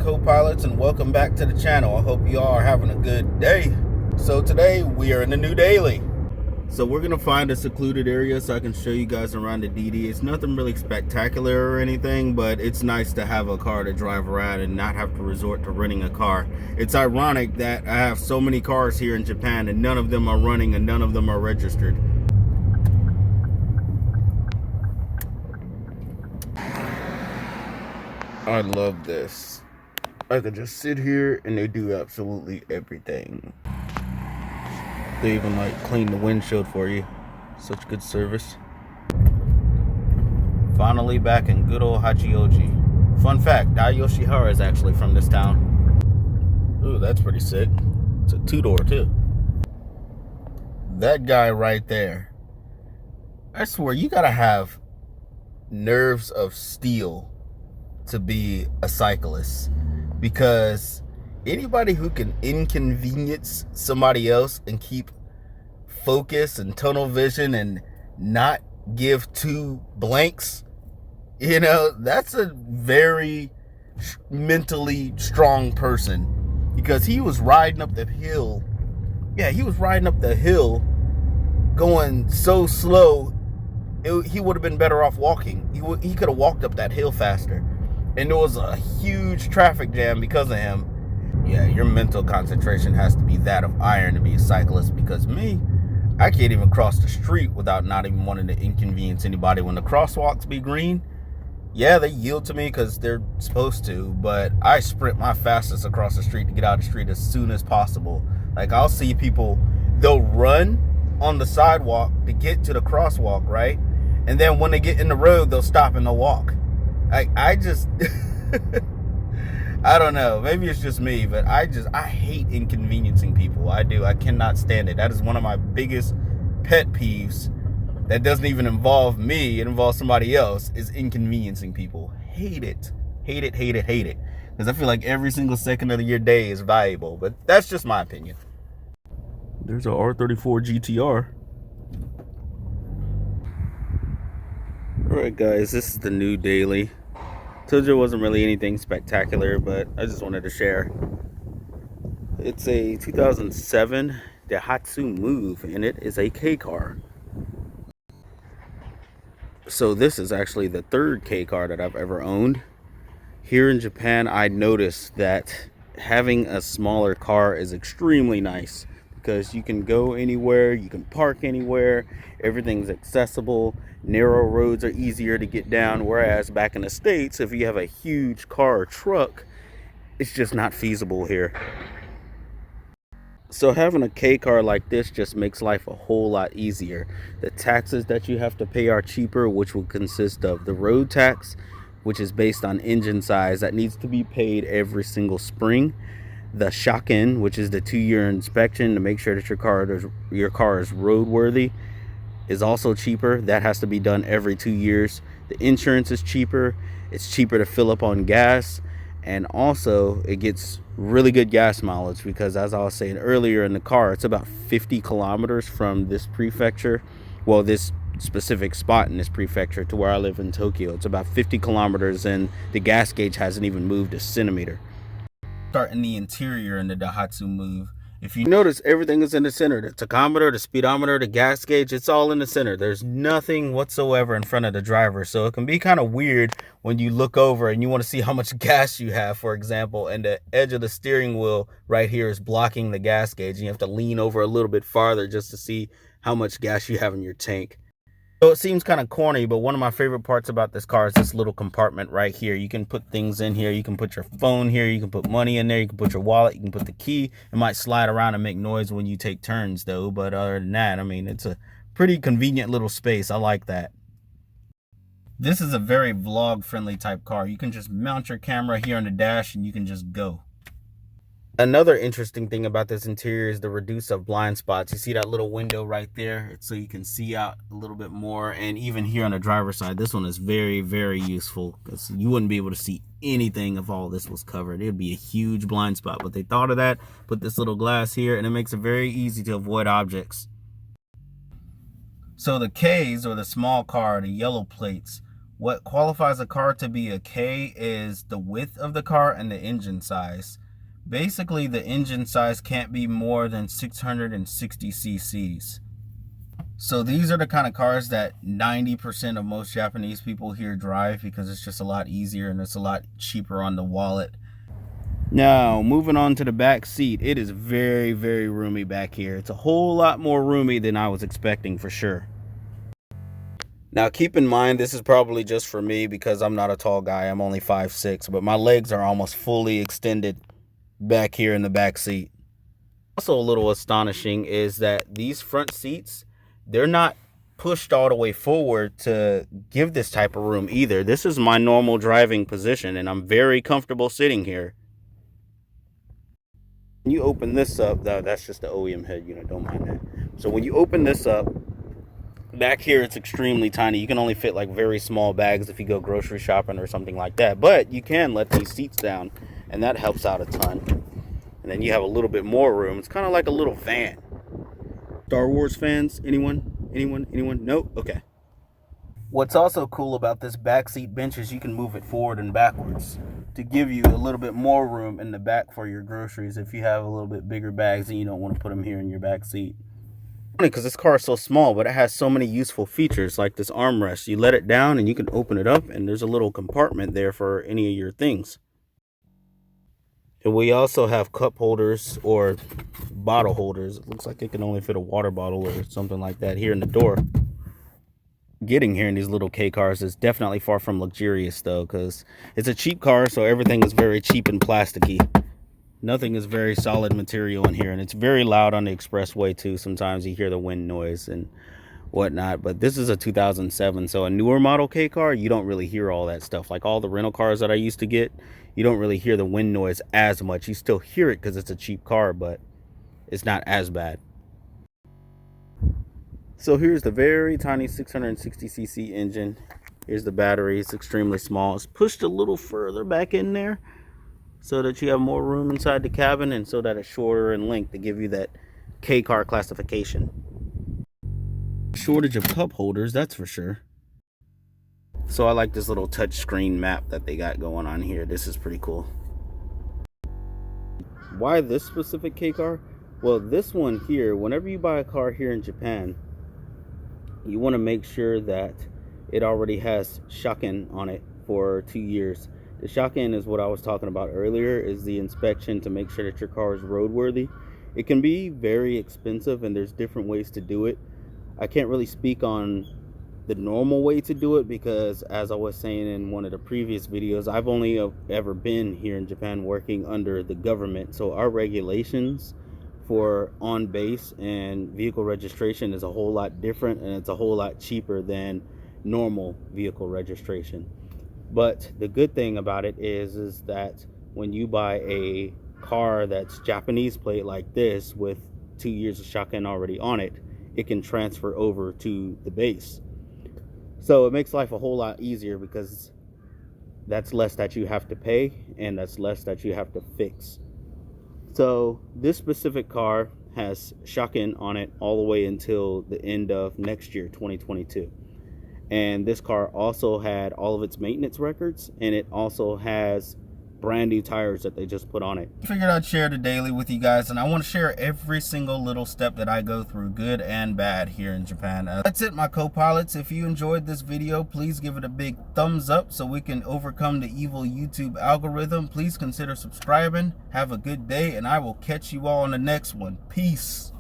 co-pilots, and welcome back to the channel. I hope you all are having a good day. So today we are in the new daily. So we're gonna find a secluded area so I can show you guys around the DD. It's nothing really spectacular or anything, but it's nice to have a car to drive around and not have to resort to renting a car. It's ironic that I have so many cars here in Japan and none of them are running and none of them are registered. I love this. I could just sit here and they do absolutely everything. They even like clean the windshield for you. Such good service. Finally back in good old Inhajioji. Fun fact, Dai Yoshihara is actually from this town. Ooh, that's pretty sick. It's a two-door too. That guy right there. I swear you gotta have nerves of steel to be a cyclist, because anybody who can inconvenience somebody else and keep focus and tunnel vision and not give two blanks, you know, that's a very mentally strong person, because he was riding up the hill. Yeah, he was riding up the hill going so slow, he would have been better off walking. He could have walked up that hill faster. And there was a huge traffic jam because of him. Yeah, your mental concentration has to be that of iron to be a cyclist, because me, I can't even cross the street without not even wanting to inconvenience anybody. When the crosswalks be green, yeah, they yield to me because they're supposed to, but I sprint my fastest across the street to get out of the street as soon as possible. Like, I'll see people, they'll run on the sidewalk to get to the crosswalk, right? And then when they get in the road, they'll stop and they'll walk. I just, I don't know. Maybe it's just me, but I hate inconveniencing people. I do. I cannot stand it. That is one of my biggest pet peeves. That doesn't even involve me. It involves somebody else. Is inconveniencing people. Hate it. Hate it, hate it, hate it. Because I feel like every single second of your day is valuable. But that's just my opinion. There's a R34 GTR. Alright guys, this is the new daily. Told you it wasn't really anything spectacular, but I just wanted to share. It's a 2007 Daihatsu Move, and it is a K car. So this is actually the third K car that I've ever owned. Here in Japan, I noticed that having a smaller car is extremely nice, because you can go anywhere, you can park anywhere, everything's accessible, narrow roads are easier to get down, whereas back in the States, if you have a huge car or truck, it's just not feasible here. So having a K car like this just makes life a whole lot easier. The taxes that you have to pay are cheaper, which will consist of the road tax, which is based on engine size, that needs to be paid every single spring. The shock-in, which is the 2-year inspection to make sure that your car is roadworthy, is also cheaper. That has to be done every 2 years. The insurance is cheaper. It's cheaper to fill up on gas, and also it gets really good gas mileage, because as I was saying earlier in the car, it's about 50 kilometers from this prefecture, well, this specific spot in this prefecture, to where I live in Tokyo. It's about 50 kilometers, and the gas gauge hasn't even moved a centimeter. Start in the interior in the Daihatsu Move. If you notice, everything is in the center. The tachometer, the speedometer, the gas gauge, it's all in the center. There's nothing whatsoever in front of the driver. So it can be kind of weird when you look over and you want to see how much gas you have, for example, and the edge of the steering wheel right here is blocking the gas gauge. And you have to lean over a little bit farther just to see how much gas you have in your tank. So it seems kind of corny, but one of my favorite parts about this car is this little compartment right here. You can put things in here. You can put your phone here. You can put money in there. You can put your wallet. You can put the key. It might slide around and make noise when you take turns, though. But other than that, I mean, it's a pretty convenient little space. I like that. This is a very vlog-friendly type car. You can just mount your camera here on the dash and you can just go. Another interesting thing about this interior is the reduce of blind spots. You see that little window right there? It's so you can see out a little bit more. And even here on the driver's side, this one is very, very useful, because you wouldn't be able to see anything if all this was covered. It would be a huge blind spot. But they thought of that, put this little glass here, and it makes it very easy to avoid objects. So the Ks, or the small car, the yellow plates, What qualifies a car to be a K is the width of the car and the engine size. Basically, the engine size can't be more than 660 cc's. So these are the kind of cars that 90% of most Japanese people here drive because it's just a lot easier and it's a lot cheaper on the wallet. Now, moving on to the back seat, it is very, very roomy back here. It's a whole lot more roomy than I was expecting for sure. Now, keep in mind, this is probably just for me because I'm not a tall guy. I'm only 5'6", but my legs are almost fully extended back here in the back seat. Also a little astonishing is that these front seats, they're not pushed all the way forward to give this type of room either. This is my normal driving position and I'm very comfortable sitting here. When you open this up, that's just the OEM head unit, don't mind that. So when you open this up, back here it's extremely tiny. You can only fit like very small bags if you go grocery shopping or something like that. But you can let these seats down and that helps out a ton. And then you have a little bit more room. It's kind of like a little van. Star Wars fans? Anyone? No? Okay. What's also cool about this backseat bench is you can move it forward and backwards to give you a little bit more room in the back for your groceries if you have a little bit bigger bags and you don't want to put them here in your back seat. Because this car is so small, but it has so many useful features like this armrest. You let it down and you can open it up and there's a little compartment there for any of your things. And we also have cup holders or bottle holders. It looks like it can only fit a water bottle or something like that here in the door. Getting here in these little K cars is definitely far from luxurious though, because it's a cheap car, so everything is very cheap and plasticky. Nothing is very solid material in here, and it's very loud on the expressway too. Sometimes you hear the wind noise and whatnot, but this is a 2007, so a newer model K car, you don't really hear all that stuff. Like all the rental cars that I used to get, you don't really hear the wind noise as much. You still hear it because it's a cheap car, but it's not as bad. So here's the very tiny 660cc engine. Here's the battery. It's extremely small. It's pushed a little further back in there so that you have more room inside the cabin and so that it's shorter in length to give you that K car classification. Shortage of cup holders, that's for sure. So I like this little touch screen map that they got going on here. This is pretty cool. Why this specific K car? Well, this one here, whenever you buy a car here in Japan, you want to make sure that it already has shaken on it for 2 years. The shaken is what I was talking about earlier, is the inspection to make sure that your car is roadworthy. It can be very expensive and there's different ways to do it. I can't really speak on the normal way to do it because, as I was saying in one of the previous videos, I've only ever been here in Japan working under the government. So our regulations for on base and vehicle registration is a whole lot different, and it's a whole lot cheaper than normal vehicle registration. But the good thing about it is that when you buy a car that's Japanese plate like this with 2 years of shaken already on it, it can transfer over to the base. So it makes life a whole lot easier because that's less that you have to pay and that's less that you have to fix. So this specific car has shaken on it all the way until the end of next year, 2022. And this car also had all of its maintenance records, and it also has brand new tires that they just put on it. I figured I'd share the daily with you guys, and I want to share every single little step that I go through, good and bad, here in Japan. That's it, my co-pilots. If you enjoyed this video, please give it a big thumbs up so we can overcome the evil YouTube algorithm. Please consider subscribing. Have a good day, and I will catch you all on the next one. Peace.